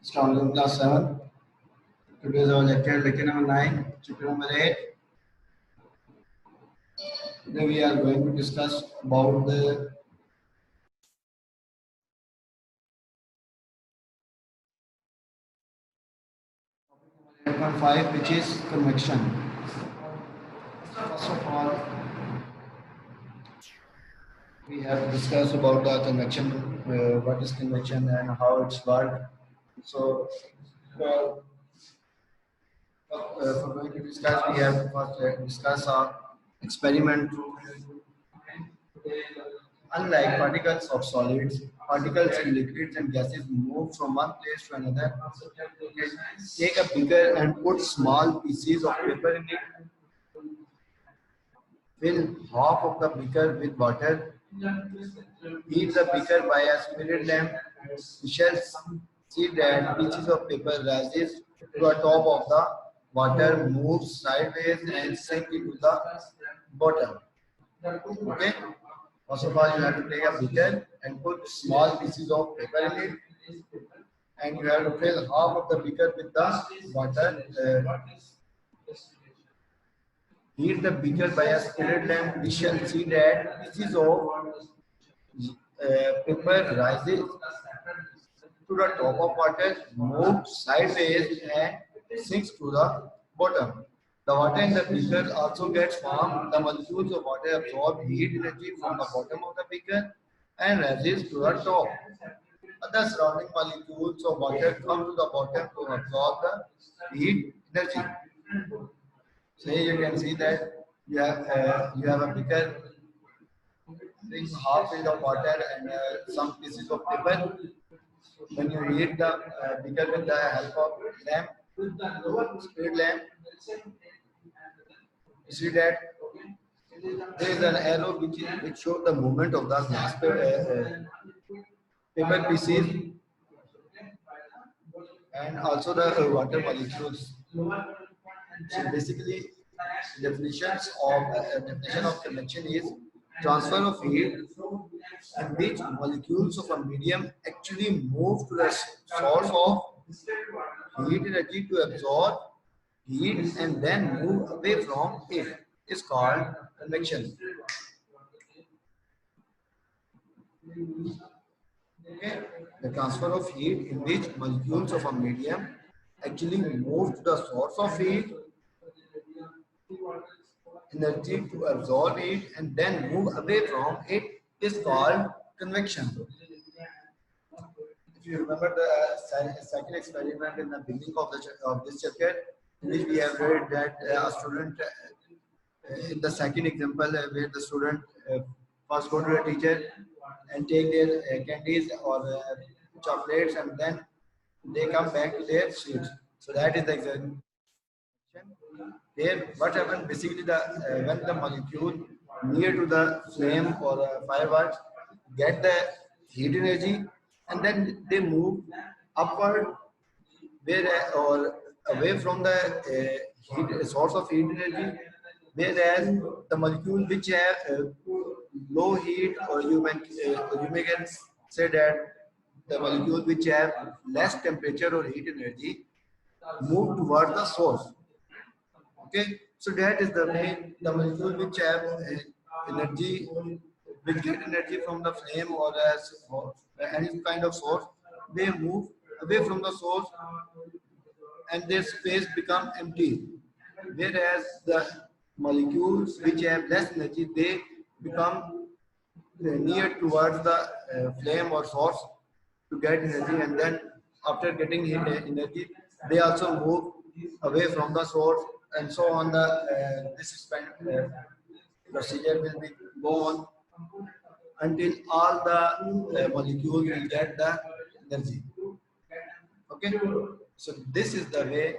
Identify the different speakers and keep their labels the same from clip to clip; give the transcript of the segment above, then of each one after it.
Speaker 1: Strong class 7. Today is our lecture number 9, chapter number 8. Today we are going to discuss about the 8.5, which is convection. First of all, we have discussed about the convection, what is convection and how it's work. So, for going to discuss, we have to first discuss our experiment. Unlike particles of solids, particles in liquids and gases move from one place to another. Take a beaker and put small pieces of paper in it. Fill half of the beaker with water. Heat the beaker by a spirit lamp. We shall see that pieces of paper rises to the top of the water, moves sideways and sink into the bottom. Okay. First of all, you have to take a beaker and put small pieces of paper in it, and you have to fill half of the beaker with the water. Heat the beaker by a spirit lamp. We shall see that pieces of paper rises to the top of water, moves sideways and sinks to the bottom. The water in the beaker also gets warm. The molecules of water absorb heat energy from the bottom of the beaker and rises to the top. Other surrounding molecules of water come to the bottom to absorb the heat energy. So here you can see that you have a beaker, drink half filled of water and some pieces of paper. When you heat the beaker with the help of lamp, spirit lamp, you see that there is an arrow which shows the movement of the glass paper pieces and also the water molecules. So basically, definition of convection is transfer of heat in which molecules of a medium actually move to the source of heat energy to absorb heat and then move away from it is called convection. Okay. The transfer of heat in which molecules of a medium actually move to the source of heat energy to absorb it and then move away from it is called convection. If you remember the second experiment in the beginning of this chapter, in which we have read that a student, in the second example, where the student first go to the teacher and take their candies or chocolates and then they come back to their seats. So that is the example. Here, what happens basically when the molecule near to the flame or fireworks get the heat energy and then they move upward or away from the source of heat energy, whereas the molecule which have low heat or you may can say that the molecule which have less temperature or heat energy move towards the source. Okay, so that is the way the molecule which have energy, which get energy from the flame or any kind of source, they move away from the source and their space become empty. Whereas the molecules which have less energy, they become near towards the flame or source to get energy, and then after getting energy, they also move away from the source, and so on. This procedure will be go on until all the molecules will get the energy. Okay, so this is the way.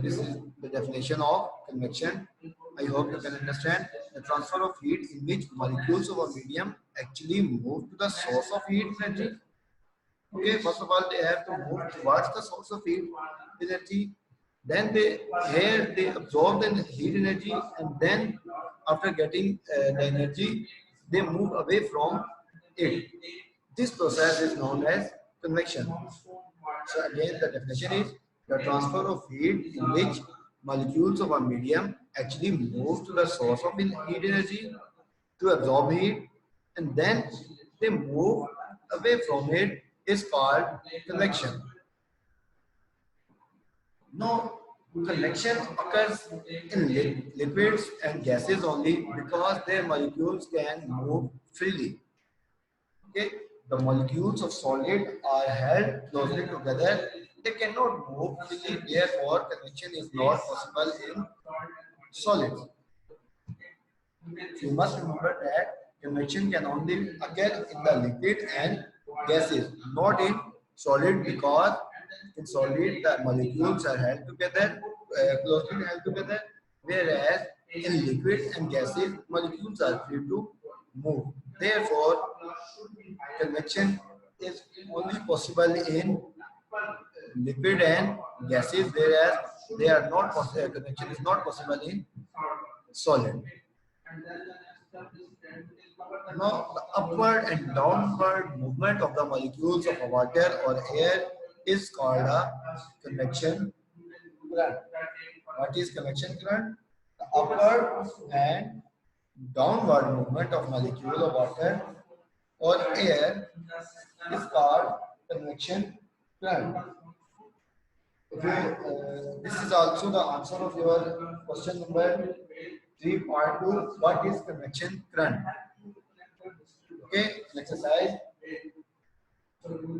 Speaker 1: This is the definition of convection. I hope you can understand the transfer of heat in which molecules of a medium actually move to the source of heat energy. Okay, first of all, they have to move towards the source of heat energy. Then they absorb the heat energy, and then after getting the energy, they move away from it. This process is known as convection. So again, the definition is the transfer of heat in which molecules of a medium actually move to the source of heat energy to absorb heat, and then they move away from it is called convection. No, convection occurs in liquids and gases only because their molecules can move freely. Okay, the molecules of solid are held closely together. They cannot move freely. Therefore, convection is not possible in solids. You must remember that convection can only occur in the liquid and gases, not in solid, because in solid the molecules are held together, closely held together, whereas in liquid and gases molecules are free to move. Therefore, convection is only possible in liquid and gases, whereas they are not convection is not possible in solid. Now, the upward and downward movement of the molecules of water or air is called a convection current. What is convection current? The upward and downward movement of molecule of water or air is called convection current. Okay, this is also the answer of your question number 3.2. What is convection current? Okay, exercise.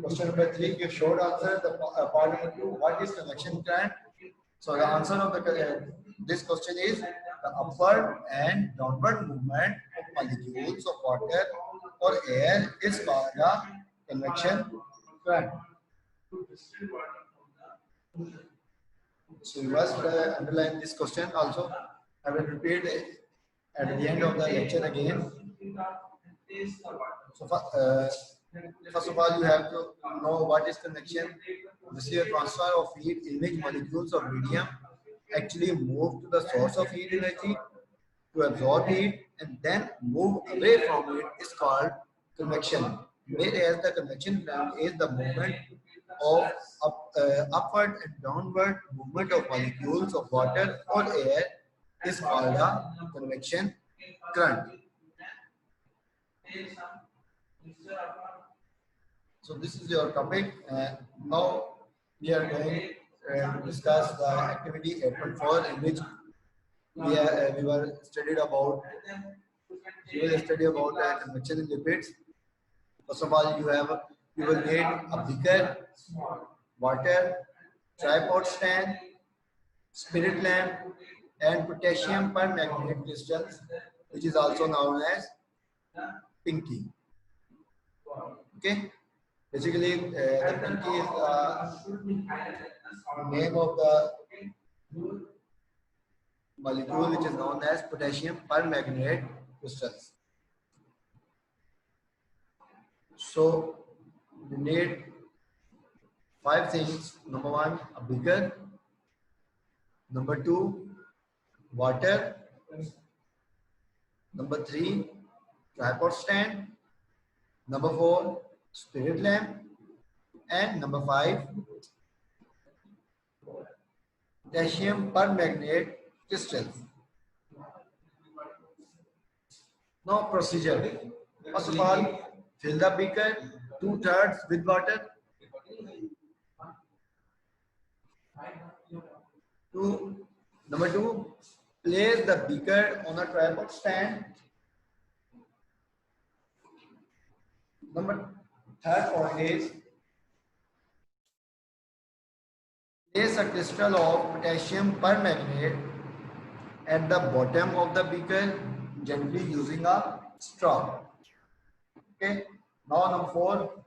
Speaker 1: Question number 3, give short answer. The part number 2, what is convection current? So the answer of this question is the upward and downward movement of molecules of water or air is called a convection current. So you must underline this question also. I will repeat it at the end of the lecture again. So first of all, you have to know what is convection. This is a transfer of heat in which molecules of medium actually move to the source of heat energy to absorb heat and then move away from it is called convection. Whereas the convection current is the movement of upward and downward movement of molecules of water or air is called a convection current. So this is your topic. Now we are going to discuss the activity 8.4 in which we were studied about convection in liquids. First of all, you will need a beaker, water, tripod stand, spirit lamp, and potassium permanganate crystals, which is also known as pinky. Okay, basically the pinky is the name of the molecule which is known as potassium permanganate crystals. So we need 5 things. Number 1, a beaker. Number 2, water. Number 3, tripod stand. Number 4, spirit lamp. And number 5, potassium permanganate crystals. Now procedure. First of all, fill the beaker 2/3 with water. Number 2, place the beaker on a tripod stand. Third point is place a crystal of potassium permanganate at the bottom of the beaker, gently using a straw. Okay. Now number 4.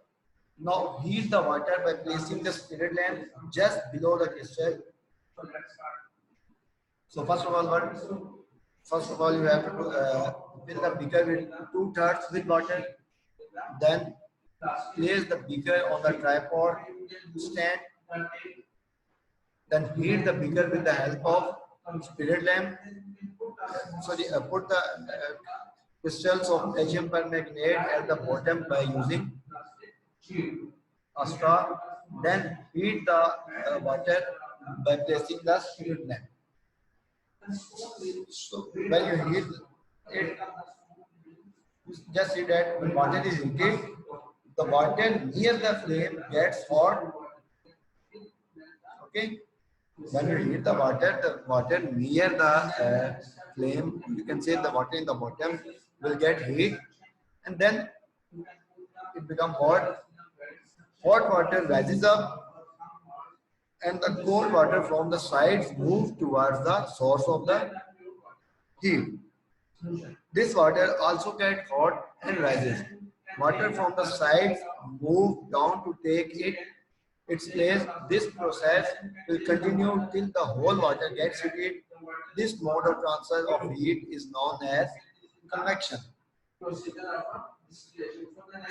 Speaker 1: Now heat the water by placing the spirit lamp just below the crystal. So first of all, you have to fill the beaker with 2/3 with water. Then place the beaker on the tripod stand. Then heat the beaker with the help of spirit lamp. Put the crystals of potassium permanganate at the bottom by using a straw, then heat the water by placing the spirit lamp. So when you heat it, just see that when water is heated, the water near the flame gets hot. Okay, when you heat the water near the flame, you can say the water in the bottom will get heat, and then it becomes hot. Hot water rises up, and the cold water from the sides move towards the source of the heat. This water also gets hot and rises. Water from the sides move down to take its place. This process will continue till the whole water gets heated. This mode of transfer of heat is known as convection.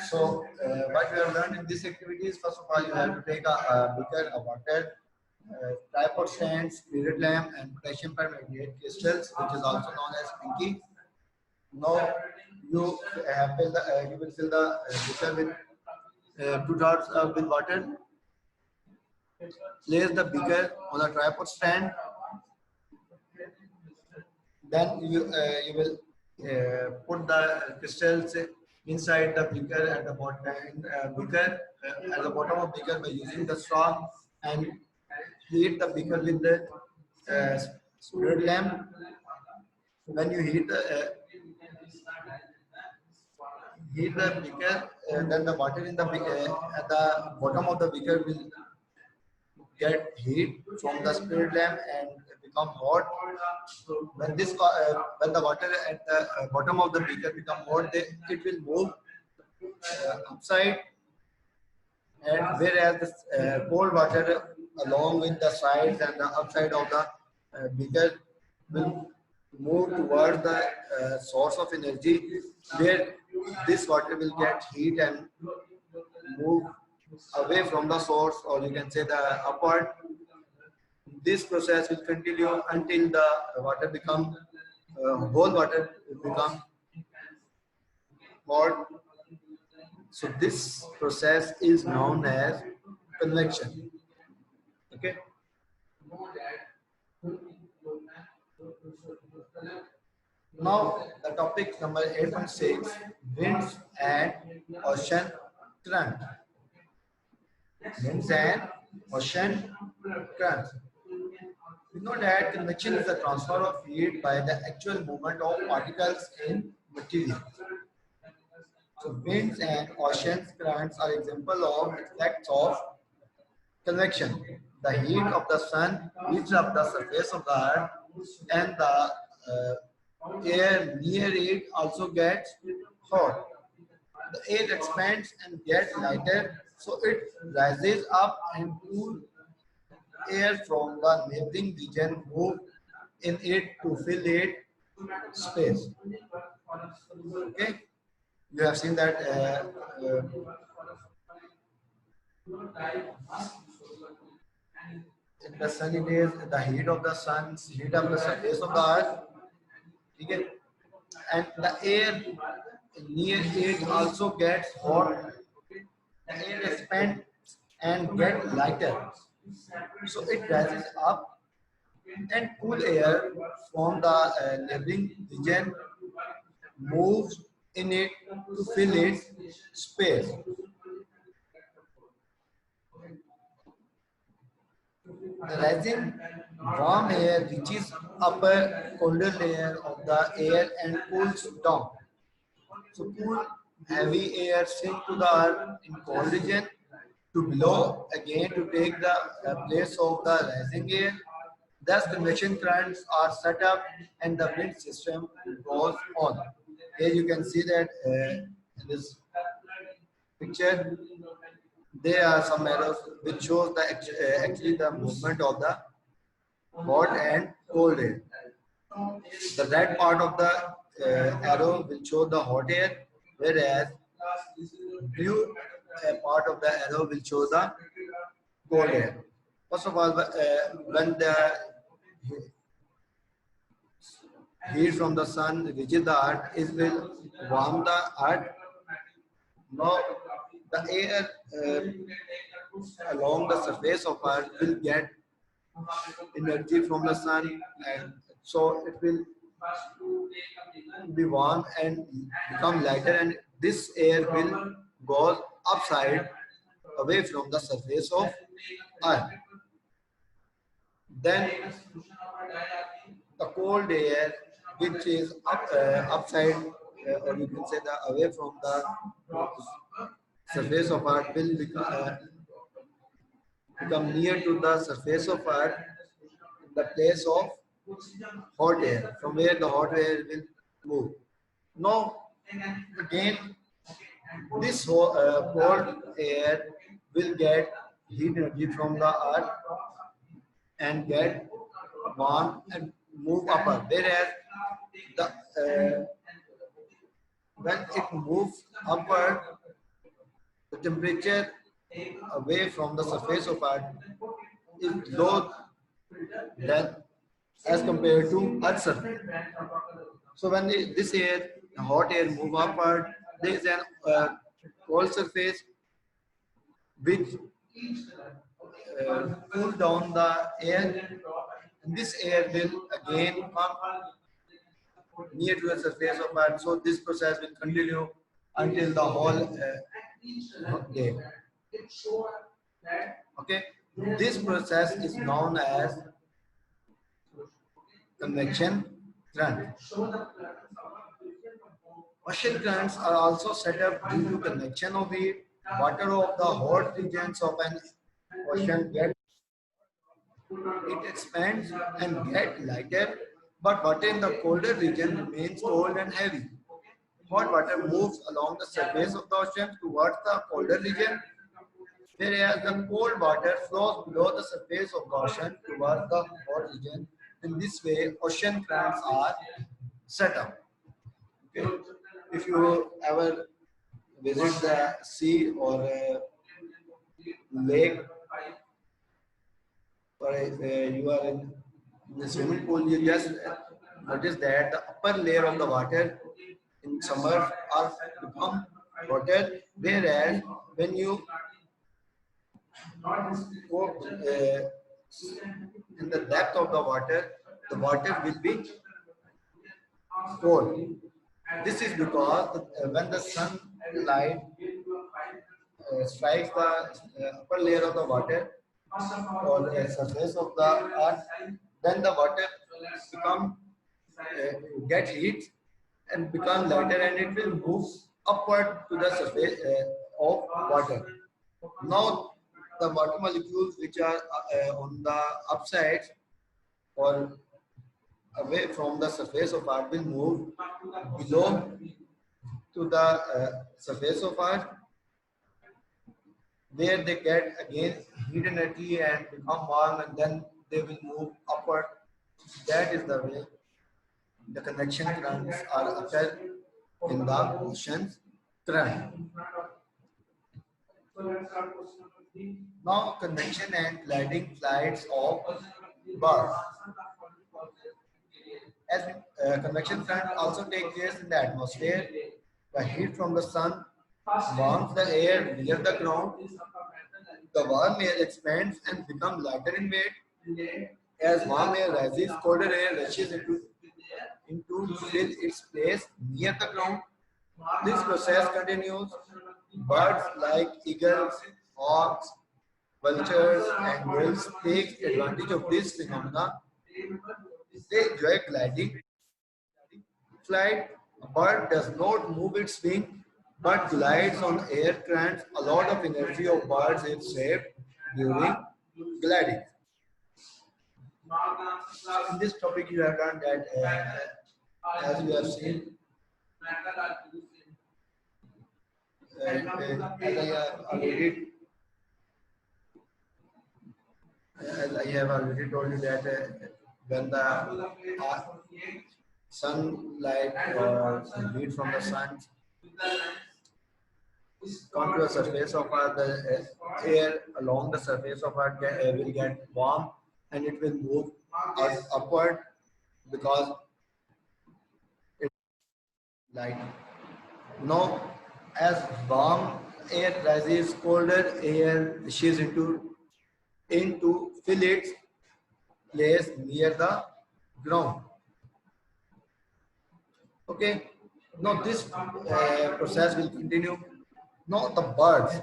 Speaker 1: So, what we have learned in this activity is, first of all, you have to take a beaker of water, tripod stand, spirit lamp, and potassium permanganate crystals, which is also known as pinky. Now you will fill the beaker with 2 drops with water. Place the beaker on a tripod stand. Then you will put the crystals inside the beaker at the bottom at the bottom of beaker by using the straw, and heat the beaker with the spirit lamp. When you heat the beaker, then the water in the at the bottom of the beaker will get heat from the spirit lamp and become hot. When the water at the bottom of the beaker become hot, it will move upside, and whereas the cold water along with the sides and the upside of the beaker will move towards the source of energy, where this water will get heat and move away from the source, or you can say the upward. This process will continue until the water become whole water will become hot. So this process is known as convection. Okay. Now the topic number 8.6, winds and ocean current. Winds and ocean currents. We know that convection is the transfer of heat by the actual movement of particles in material. So winds and ocean currents are example of effects of convection. The heat of the sun heats up the surface of the earth, and the air near it also gets hot. The air expands and gets lighter, so it rises up, and cool air from the neighboring region move in it to fill it space. Okay, you have seen that in the sunny days, the heat of the sun heat up the surface of the earth. Okay, and the air near it also gets hot. The air expands and gets lighter, so it rises up, and cool air from the neighboring region moves in it to fill its space. The rising warm air reaches upper colder layer of the air and cools down. So cool heavy air sink to the earth in cold region to below again to take the place of the rising air. Thus convection currents are set up and the wind system goes on. Here you can see that in this picture there are some arrows which shows the actually the movement of the hot and cold air. The red part of the arrow will show the hot air, whereas blue part of the arrow will show the cold air. First of all, when the heat from the sun reaches the earth, it will warm the earth. Now, the air along the surface of Earth will get energy from the sun, and so it will be warm and become lighter, and this air will go upside away from the surface of Earth. Then the cold air, which is upside, or you can say the away from the surface of Earth, will become near to the surface of Earth in the place of hot air, from where the hot air will move. Now, again, this cold air will get heat energy from the earth and get warm and move upward. Whereas the when it moves upward, the temperature away from the surface of earth is low than as compared to earth's surface. So when this air, hot air move upward, there is an cold surface which cool down the air, and this air will again come near to the surface of Earth. So this process will continue until the whole day. Okay, this process is known as convection current. Ocean currents are also set up due to convection of heat. Water of the hot regions of an ocean get it expands and get lighter, but water in the colder region remains cold and heavy. Hot water moves along the surface of the ocean towards the colder region, whereas the cold water flows below the surface of the ocean towards the hot region. In this way, ocean currents are set up. Okay. If you ever visit the sea or a lake, or you are in the swimming pool, you just notice that the upper layer of the water in summer are become hotter, whereas when you go in the depth of the water will be cold. This is because when the sunlight strikes the upper layer of the water or the surface of the earth, then the water become get heat and become lighter, and it will move upward to the surface of water. Now the water molecules which are on the upside or away from the surface of earth will move below to the surface of earth, where they get again heat energy and become warm, and then they will move upward. That is the way the convection currents are occur in the ocean's current. Now, convection and gliding flights of birds. As convection current also take place in the atmosphere, the heat from the sun warms the air near the ground. The warm air expands and becomes lighter in weight. As warm air rises, colder air rushes into fill its place near the ground. This process continues. Birds like eagles, hawks, vultures, and gulls take advantage of this phenomena. They enjoy gliding. Flight, a bird does not move its wing but glides on air currents. A lot of energy of birds is saved during gliding. So in this topic, you have done that as we have seen, as I have already told you that when the sunlight or heat from the sun come to the surface of Earth, the air along the surface of Earth will get warm, and it will move upward because it's light. Now, as warm air rises, colder air rushes into fill its place near the ground. Okay. Now this process will continue. Now the birds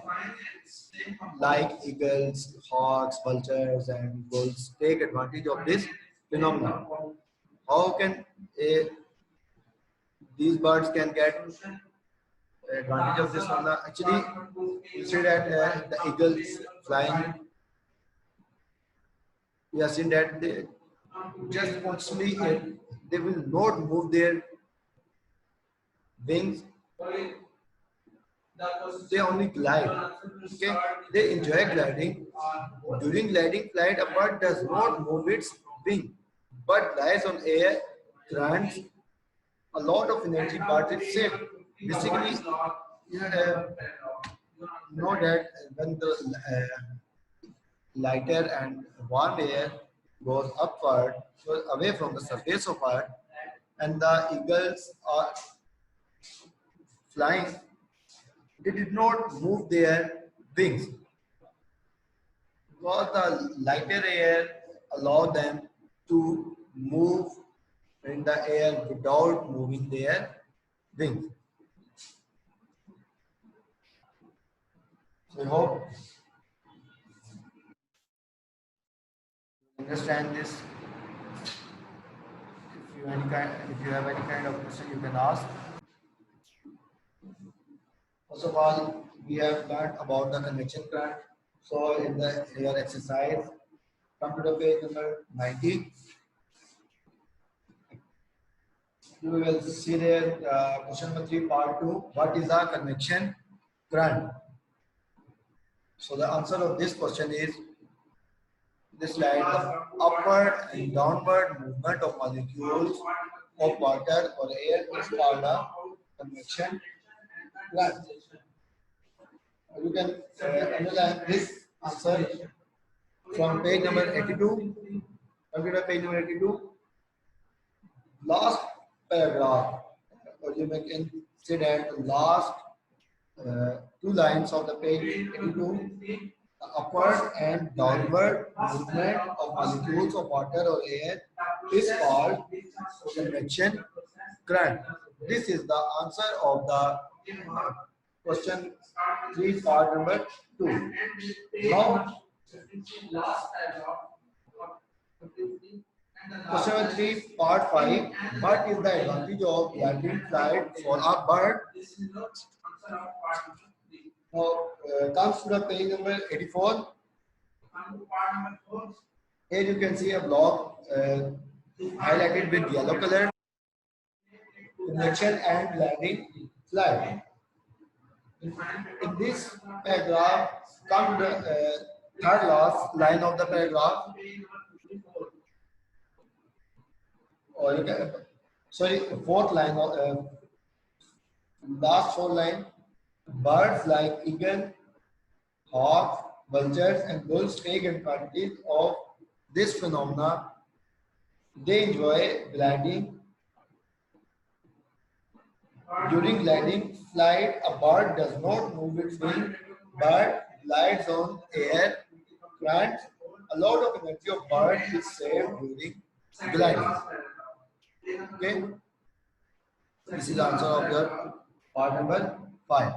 Speaker 1: like eagles, hawks, vultures, and gulls take advantage of this phenomenon. How can these birds can get advantage of this phenomenon? Actually, you see that the eagles flying, we have seen that they just constantly they will not move their wings, they only glide. Okay, they enjoy gliding. During gliding flight, a bird does not move its wing, but lies on air, grants a lot of energy, but it's safe. Basically, know that when the lighter and warm air goes upward, so away from the surface of Earth, and the eagles are flying, they did not move their wings because the lighter air allowed them to move in the air without moving their wings. So I hope you understand this. If you have any kind of question, you can ask. First of all, we have learned about the convection current. So in the here exercise, come to the page number 90. You will see there question number 3, part 2. What is a convection current? So the answer of this question is this slide: the upward and downward movement of molecules of water or air is called a convection current. You can analyze this answer from page number 82. Computer page number 82. Last paragraph, or you can say that the last two lines of the page 82, the upward and downward movement of molecules of water or air is called convection current. This is the answer of the question 3, part number 2. Now, question number 3, part 5. What is the advantage of gliding flight for a bird? Now, comes to the page number 84. Here you can see a block highlighted with yellow color, convection and gliding flight. In this paragraph, come to the third last line of the paragraph. Or you can, sorry, fourth line of last four line. Birds like eagle, hawk, vultures, and gulls take advantage of this phenomena. They enjoy gliding. During gliding flight, a bird does not move its wing but glides on air currents. A lot of energy of bird is saved during gliding. Okay, this is the answer of your part number 5.